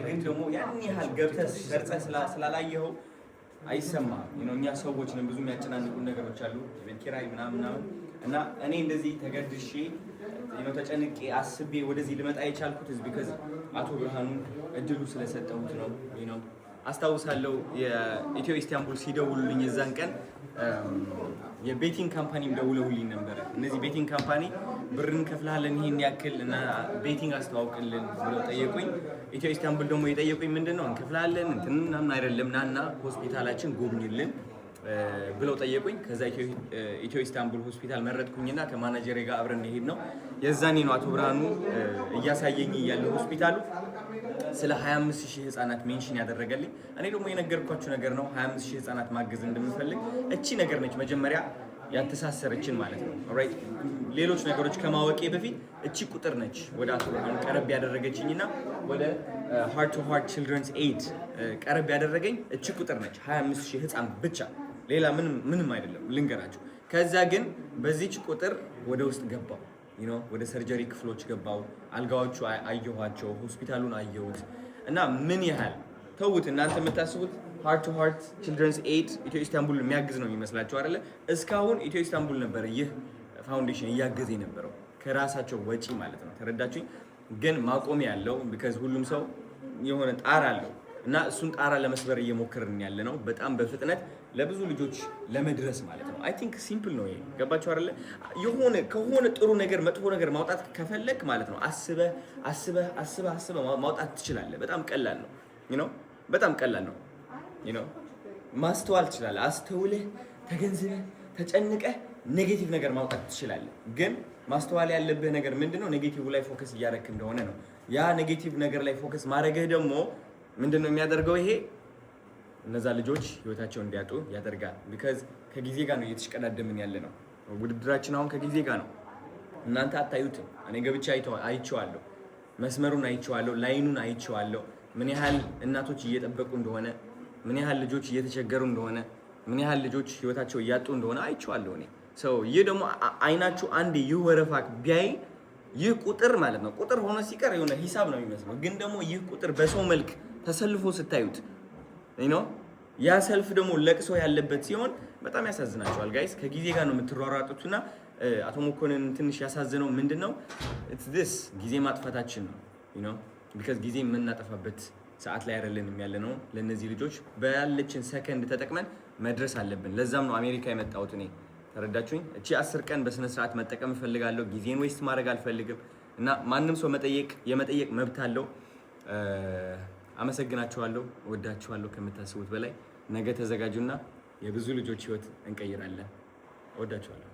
ግን ደግሞ ያን ያህል ገብተህ ሰርጸህ ስላላየኸው አይሰማም። እኛ ሰዎች ነን፣ ብዙ የሚያጨናንቁ ነገሮች አሉ፣ የቤት ኪራይ ምናምን እና እኔ እንደዚህ ተገድሼ ተጨንቄ አስቤ ወደዚህ ልመጣ የቻልኩት ቢካዝ አቶ ብርሃኑ እድሉ ስለሰጠሁት ነው። አስታውሳለሁ የኢትዮ ኢስታንቡል ሲደውሉልኝ የዛን ቀን የቤቲንግ ካምፓኒም ደውለውልኝ ነበረ። እነዚህ ቤቲንግ ካምፓኒ ብር እንከፍልሃለን ይሄን ያክል እና ቤቲንግ አስተዋውቅልን ብለው ጠየቁኝ። ኢትዮ ኢስታንቡል ደግሞ የጠየቁኝ ምንድነው እንከፍልሃለን እንትን ምናምን አይደለም ናና ሆስፒታላችን ጎብኝልን ብለው ጠየቁኝ። ከዛ ኢትዮ ኢስታንቡል ሆስፒታል መረጥኩኝና ከማናጀሬ ጋር አብረን ሄድ ነው። የዛኔ ነው አቶ ብርሃኑ እያሳየኝ ያለው ሆስፒታሉ ስለ 25000 ህፃናት ሜንሽን ያደረገልኝ። እኔ ደግሞ የነገርኳችሁ ነገር ነው 25000 ህፃናት ማገዝ እንደምፈልግ። እቺ ነገር ነች መጀመሪያ ያተሳሰረችን ማለት ነው። ኦልራይት ሌሎች ነገሮች ከማወቄ በፊት እቺ ቁጥር ነች ወደ አቶ ብርሃኑ ቀረብ ያደረገችኝና ወደ ሃርት ቱ ሃርት ቺልድረንስ ኤድ ቀረብ ያደረገኝ እቺ ቁጥር ነች 25000 ህፃን ብቻ፣ ሌላ ምንም አይደለም ልንገራችሁ። ከዛ ግን በዚች ቁጥር ወደ ውስጥ ገባው ወደ ሰርጀሪ ክፍሎች ገባው። አልጋዎቹ አየኋቸው፣ ሆስፒታሉን አየሁት እና ምን ያህል ተውት እናንተ የምታስቡት ሃርት ቱ ሃርት ቺልድረንስ ኤድ ኢትዮ ኢስታንቡል የሚያግዝ ነው የሚመስላችሁ አይደለ? እስካሁን ኢትዮ ኢስታንቡል ነበር ይህ ፋውንዴሽን እያገዘ የነበረው ከራሳቸው ወጪ ማለት ነው። ተረዳችሁኝ? ግን ማቆሚያ ያለው ቢካዝ ሁሉም ሰው የሆነ ጣራ አለው እና እሱን ጣራ ለመስበር እየሞከርን ያለ ነው በጣም በፍጥነት ለብዙ ልጆች ለመድረስ ማለት ነው። አይ ቲንክ ሲምፕል ነው ይሄ። ገባችሁ አይደለ? ከሆነ ጥሩ ነገር መጥፎ ነገር ማውጣት ከፈለክ ማለት ነው አስበህ ማውጣት ትችላለህ። በጣም ቀላል ነው በጣም ቀላል ነው ማስተዋል ትችላለህ። አስተውለህ ተገንዝበህ ተጨንቀህ ኔጌቲቭ ነገር ማውጣት ትችላለህ። ግን ማስተዋል ያለብህ ነገር ምንድነው? ኔጌቲቭ ላይ ፎከስ እያደረክ እንደሆነ ነው። ያ ኔጌቲቭ ነገር ላይ ፎከስ ማድረግህ ደግሞ ምንድነው የሚያደርገው? ይሄ እነዛ ልጆች ህይወታቸውን እንዲያጡ ያደርጋል። ቢካዝ ከጊዜ ጋር ነው እየተሽቀዳደምን ያለ ነው። ውድድራችን አሁን ከጊዜ ጋር ነው። እናንተ አታዩትም። እኔ ገብቼ አይቼዋለሁ፣ መስመሩን አይቼዋለሁ፣ ላይኑን አይቼዋለሁ። ምን ያህል እናቶች እየጠበቁ እንደሆነ፣ ምን ያህል ልጆች እየተቸገሩ እንደሆነ፣ ምን ያህል ልጆች ህይወታቸው እያጡ እንደሆነ አይቼዋለሁ እኔ። ይህ ደግሞ አይናችሁ አንዴ ይህ ወረፋ ቢያይ ይህ ቁጥር ማለት ነው ቁጥር ሆኖ ሲቀር የሆነ ሂሳብ ነው የሚመስለው። ግን ደግሞ ይህ ቁጥር በሰው መልክ ተሰልፎ ስታዩት ያ ሰልፍ ደግሞ ለቅሶ ያለበት ሲሆን በጣም ያሳዝናቸዋል ጋይስ። ከጊዜ ጋር ነው የምትሯሯጡትና አቶ መኮንን ትንሽ ያሳዝነው ምንድነው ጊዜ ማጥፋታችን ነው ቢካዝ ጊዜ የምናጠፋበት ሰዓት ላይ አይደለንም ያለ ነው። ለነዚህ ልጆች ባለችን ሰከንድ ተጠቅመን መድረስ አለብን። ለዛም ነው አሜሪካ የመጣሁት እኔ። ተረዳችሁኝ? እቺ 10 ቀን በስነ ስርዓት መጠቀም እፈልጋለሁ። ጊዜን ዌስት ማድረግ አልፈልግም እና ማንም ሰው የመጠየቅ መብት አለው። አመሰግናችኋለሁ፣ ወዳችኋለሁ ከምታስቡት በላይ። ነገ ተዘጋጁና የብዙ ልጆች ህይወት እንቀይራለን። ወዳችኋለሁ።